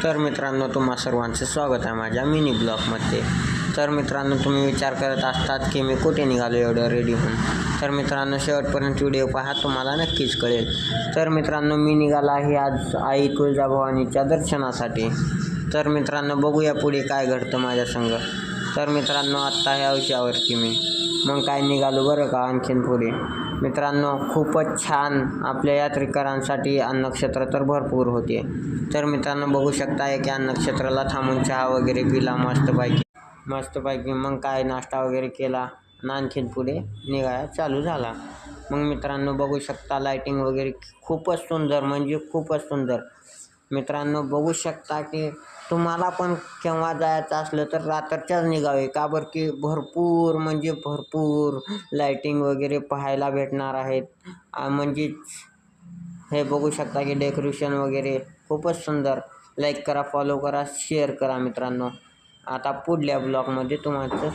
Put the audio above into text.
तर मित्रांनो, तुम्हा सर्वांचं स्वागत आहे माझ्या मिनी ब्लॉगमध्ये. तर मित्रांनो, तुम्ही विचार करत असतात की मी कुठे निघालो एवढं रेडी होऊन. तर मित्रांनो, शेवटपर्यंत व्हिडिओ पहा, तुम्हाला नक्कीच कळेल. तर मित्रांनो, मी निघाला आहे आज आई तुळजाभवानीच्या दर्शनासाठी. तर मित्रांनो, बघूया पुढे काय घडतं माझ्या संग. तर मित्रांनो, आत्ता ह्या विषयावरती मी मग काय निघालो बरं का आणखीन पुढे. मित्रांनो, खूपच छान आपल्या यात्रेकरांसाठी अन्नक्षेत्र तर भरपूर होते. तर मित्रांनो, बघू शकता की अन्नक्षेत्राला थांबून चहा वगैरे पिला मस्तपैकी मग काय नाश्ता वगैरे केला आणि आणखीन पुढे निघायला चालू झाला. मग मित्रांनो, बघू शकता लाईटिंग वगैरे खूपच सुंदर, म्हणजे खूपच सुंदर. मित्रांनो, बघू शकता की तुम्हाला पण केव्हा जायचं असलं तर रात्रीच्याच निघावे, का बरं की भरपूर म्हणजे भरपूर लाईटिंग वगैरे पाहायला भेटणार आहेत. म्हणजेच हे बघू शकता की डेकोरेशन वगैरे खूपच सुंदर. लाईक करा, फॉलो करा, शेअर करा मित्रांनो. आता पुढल्या ब्लॉगमध्ये तुमचं स्वागत.